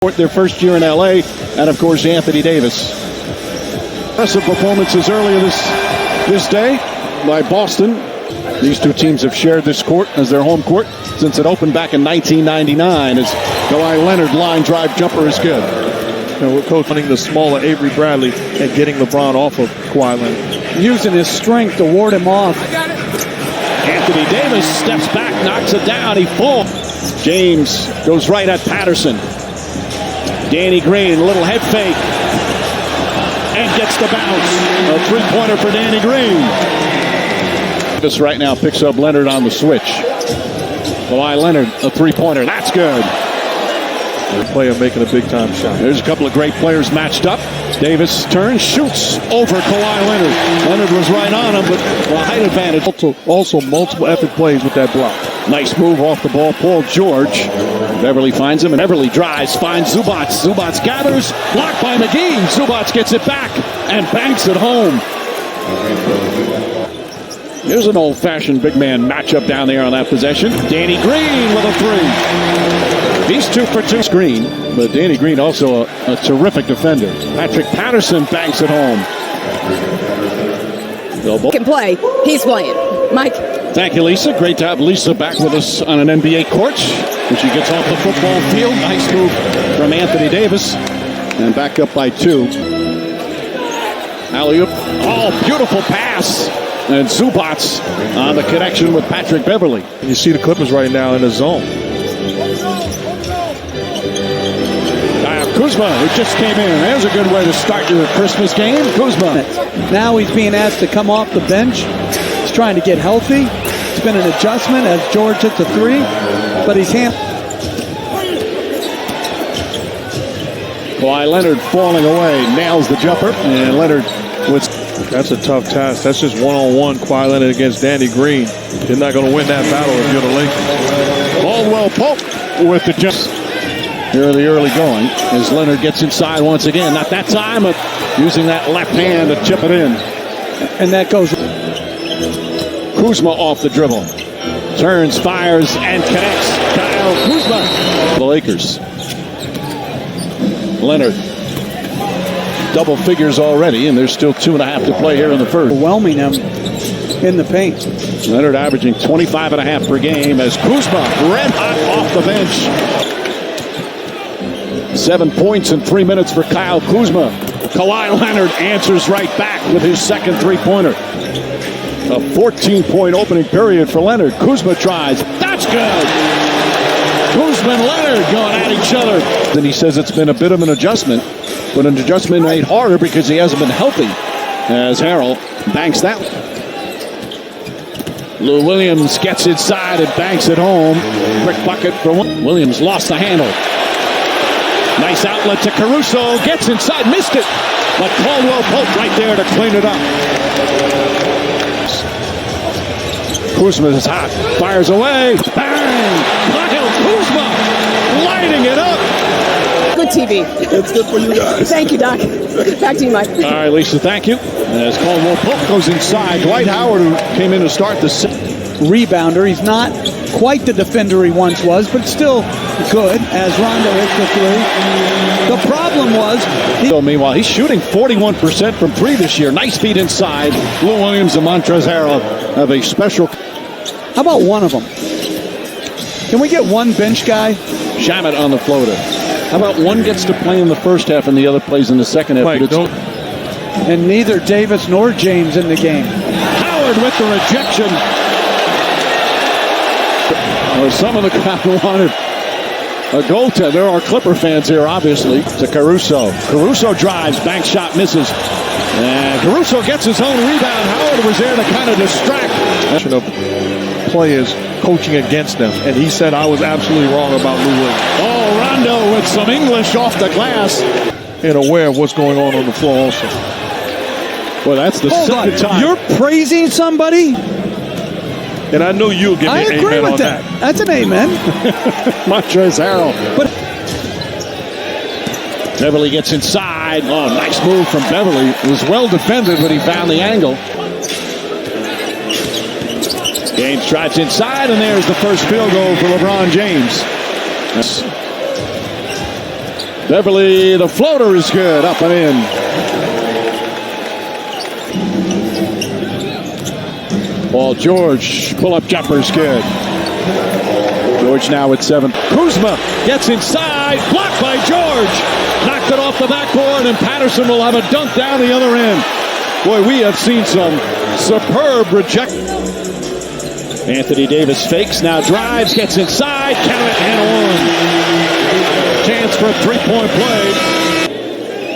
Their first year in LA, and of course Anthony Davis. Impressive performances earlier this day by Boston. These two teams have shared this court as their home court since it opened back in 1999. As Kawhi Leonard line drive jumper is good. And we're coaching the smaller Avery Bradley and getting LeBron off of Kawhi Leonard. Using his strength to ward him off. Anthony Davis steps back, knocks it down, he falls. James goes right at Patterson. Danny Green, a little head fake, and gets the bounce. A three-pointer for Danny Green. This right now picks up Leonard on the switch. Kawhi Leonard, a three-pointer. That's good. The player making a big-time shot. There's a couple of great players matched up. Davis turns, shoots over Kawhi Leonard. Leonard was right on him, but a height advantage. Also multiple epic plays with that block. Nice move off the ball. Paul George. Beverly finds him, and Beverly drives, finds Zubac. Zubac gathers, blocked by McGee. Zubac gets it back and banks it home. There's an old-fashioned big man matchup down there on that possession. Danny Green with a three. These 2 for 2 screen, but Danny Green also a terrific defender. Patrick Patterson banks it home. Can play. He's playing. Mike. Thank you, Lisa. Great to have Lisa back with us on an NBA court when she gets off the football field. Nice move from Anthony Davis. And back up by 2. Alley-oop. Oh, beautiful pass. And Zubac on the connection with Patrick Beverly. You see the Clippers right now in the zone. Kuzma, who just came in. There's a good way to start your Christmas game. Kuzma. Now he's being asked to come off the bench. He's trying to get healthy. It's been an adjustment as George hits a three, but he's Kawhi Leonard falling away, nails the jumper, and Leonard with. That's a tough task. That's just one-on-one Kawhi Leonard against Danny Green. You're not going to win that battle if you're the Lakers. Caldwell Pope with the jump. Here are the early going as Leonard gets inside once again. Not that time, but using that left hand to chip it in. and that goes. Kuzma off the dribble. Turns, fires, and connects. Kyle Kuzma. The Lakers. Leonard. Double figures already, and there's still 2.5 to play here in the first. Overwhelming him in the paint. Leonard averaging 25.5 per game as Kuzma red hot off the bench. 7 points in 3 minutes for Kyle Kuzma. Kawhi Leonard answers right back with his second three-pointer. A 14-point opening period for Leonard. Kuzma tries. That's good. Kuzma and Leonard going at each other. Then he says it's been a bit of an adjustment, but an adjustment made harder because he hasn't been healthy. As Harrell banks that. Lou Williams gets inside and banks it home. Quick bucket for Williams. Lost the handle. Nice outlet to Caruso. Gets inside. Missed it. But Caldwell Pope right there to clean it up. Kuzma is hot. Fires away. Bang! Kyle Kuzma lighting it up. Good TV. It's good for you guys. Thank you, Doc. Back to you, Mike. All right, Lisa, thank you. As Caldwell Pope goes inside, Dwight Howard, who came in to start the rebounder. He's not quite the defender he once was, but still good as Rondo hits the three. The problem was... Meanwhile, he's shooting 41% from three this year. Nice feed inside. Lou Williams and Montrezl Harrell have a special... How about one of them? Can we get one bench guy? Shamet on the floater. How about one gets to play in the first half and the other plays in the second half? Mike, and neither Davis nor James in the game. Howard with the rejection. Well, some of the crowd wanted a goaltender. There are Clipper fans here, obviously. To Caruso. Caruso drives, bank shot misses. And Caruso gets his own rebound. Howard was there to kind of distract. Players coaching against them, and he said I was absolutely wrong about Lou Williams. Oh, Rondo with some English off the glass. And aware of what's going on the floor also. Well, that's the second time. You're praising somebody? And I know you'll give me an amen on that. That's an amen. Montrezl Harrell. But Beverly gets inside. Oh, nice move from Beverly. It was well defended, but he found the angle. James drives inside, and there's the first field goal for LeBron James. Beverly, the floater is good, up and in. Paul George, pull-up jumper's good. George now at 7. Kuzma gets inside, blocked by George. Knocked it off the backboard, and Patterson will have a dunk down the other end. Boy, we have seen some superb reject. Anthony Davis fakes, now drives, gets inside, count it, and one. Chance for a three-point play.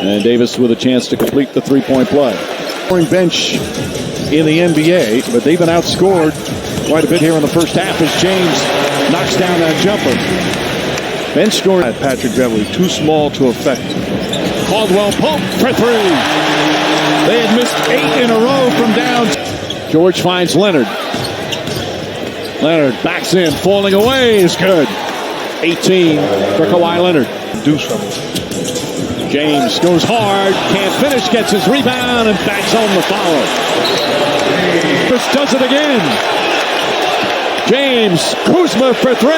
And Davis with a chance to complete the three-point play. Scoring bench in the NBA, but they've been outscored quite a bit here in the first half as James knocks down that jumper. Bench scoring. Patrick Beverly, too small to affect. Caldwell Pope for 3. They had missed 8 in a row from down. George finds Leonard. Leonard backs in, falling away is good. 18 for Kawhi Leonard. Do something. James goes hard, can't finish, gets his rebound, and backs home the foul. Just does it again. James, Kuzma for 3.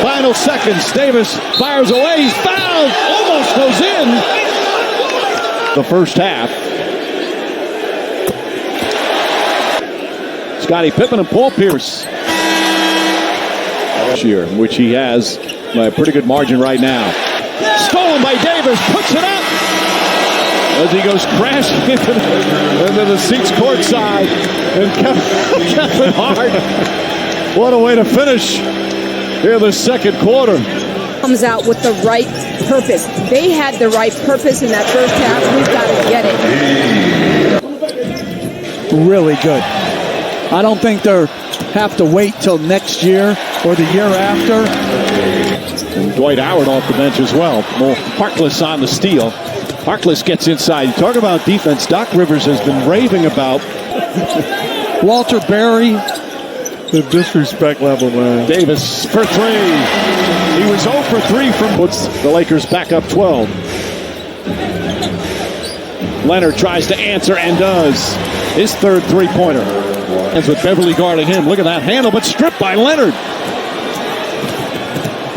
Final seconds, Davis fires away, he's fouled, almost goes in. The first half. Scottie Pippen and Paul Pierce. Year, which he has by a pretty good margin right now. Stolen by Davis, puts it up as he goes crashing into the seats courtside. And Kevin Hart, what a way to finish here the second quarter. Comes out with the right purpose. They had the right purpose in that first half. We've got to get it. Really good. I don't think they're have to wait till next year or the year after. And Dwight Howard off the bench as well. More Harkless on the steal. Harkless gets inside. You talk about defense. Doc Rivers has been raving about. Walter Berry. The disrespect level, man. Davis for 3. He was 0 for 3 from puts the Lakers back up 12. Leonard tries to answer and does. His third three-pointer. Ends with Beverly guarding him. Look at that handle, but stripped by Leonard.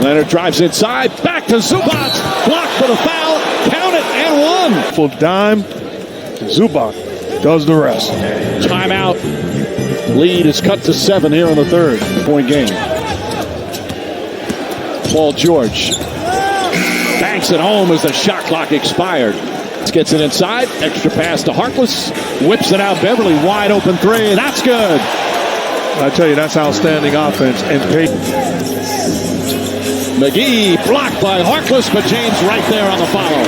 Leonard drives inside. Back to Zubac. Blocked for the foul. Count it and one. Full dime. Zubac does the rest. Timeout. Lead is cut to 7 here in the third. Point game. Paul George banks it home as the shot clock expired. Gets it inside. Extra pass to Harkless. Whips it out. Beverly wide open 3. That's good. I tell you, that's outstanding offense. And McGee blocked by Harkless, but James right there on the follow.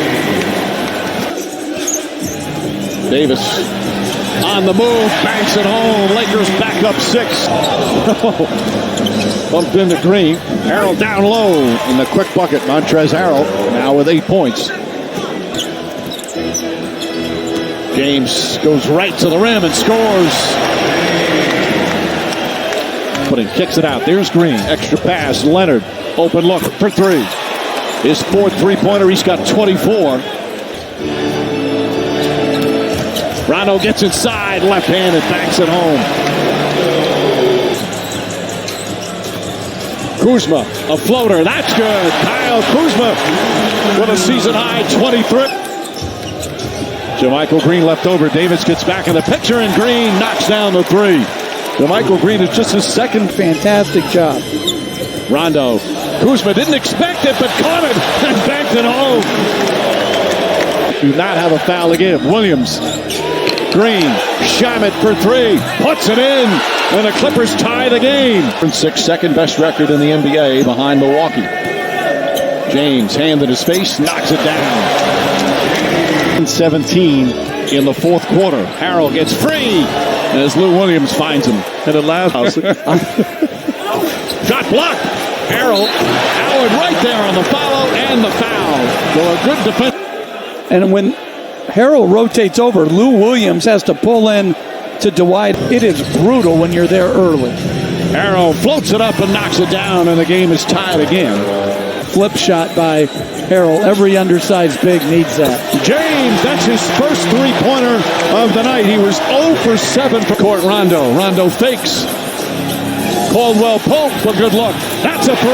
Davis on the move, banks it home. Lakers back up 6. Bumped into Green. Harrell down low in the quick bucket. Montrezl Harrell now with 8 points. James goes right to the rim and scores. But he kicks it out. There's Green. Extra pass. Leonard. Open look for 3. His fourth three-pointer. He's got 24. Rondo gets inside. Left-handed. Backs it home. Kuzma. A floater. That's good. Kyle Kuzma with a season-high 23. JaMychal Green left over. Davis gets back in the picture, and Green knocks down the 3. JaMychal Green is just his second. Fantastic job. Rondo. Kuzma didn't expect it, but caught it and banked it home. Do not have a foul again. Williams. Green. Shamet for 3. Puts it in. And the Clippers tie the game. 6, second best record in the NBA behind Milwaukee. James, hand in his face, knocks it down. 17 in the fourth quarter. Harrell gets free as Lou Williams finds him. And the last shot blocked. Howard right there on the follow and the foul. So a good defense. And when Harrell rotates over, Lou Williams has to pull in to Dwight. It is brutal when you're there early. Harrell floats it up and knocks it down, and the game is tied again. Flip shot by Harrell. Every undersized big needs that. James, that's his first three-pointer of the night. He was 0 for 7 for court. Rondo. Rondo fakes. Caldwell Pope for good luck. That's a 3.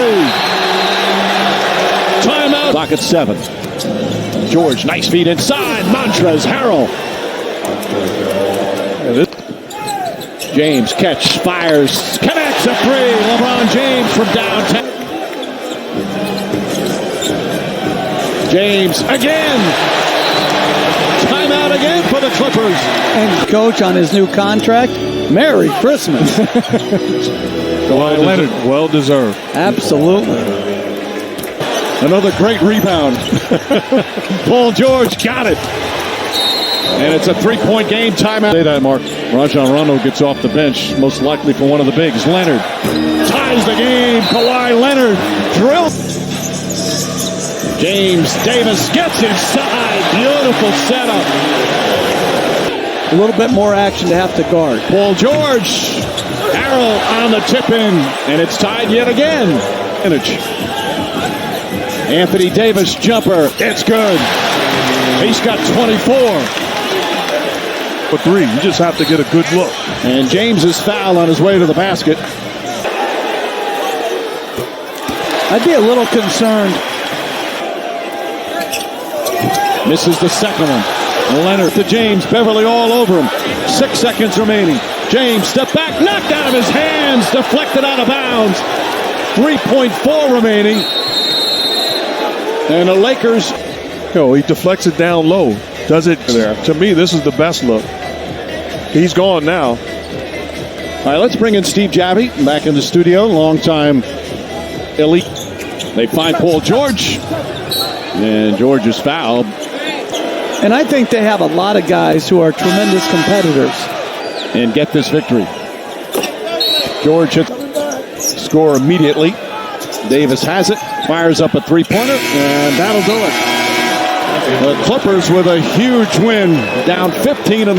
clock at 7. George, nice feed inside. Montrez Harrell. James catch, fires, connects a three. LeBron James from downtown. James again. Timeout again for the Clippers. And coach on his new contract. Merry Christmas. Kawhi Leonard, well deserved. Absolutely. Another great rebound. Paul George got it. And it's a three-point game timeout. Say that, Mark. Rajon Rondo gets off the bench, most likely for one of the bigs. Leonard ties the game. Kawhi Leonard drills. James Davis gets inside. Beautiful setup. A little bit more action to have to guard. Paul George. Harrell on the tip-in. And it's tied yet again. Anthony Davis jumper. It's good. He's got 24. For three, you just have to get a good look. And James is fouled on his way to the basket. I'd be a little concerned. Misses the second one. Leonard to James. Beverly all over him. 6 seconds remaining. James, step back, knocked out of his hands, deflected out of bounds. 3.4 remaining. And the Lakers. He deflects it down low. Does it there? To me, this is the best look. He's gone now. All right, let's bring in Steve Javy back in the studio. Longtime elite. They find Paul George. And George is fouled. And I think they have a lot of guys who are tremendous competitors. And get this victory. George hits score immediately. Davis has it. Fires up a three-pointer. And that'll do it. The Clippers with a huge win. Down 15 in the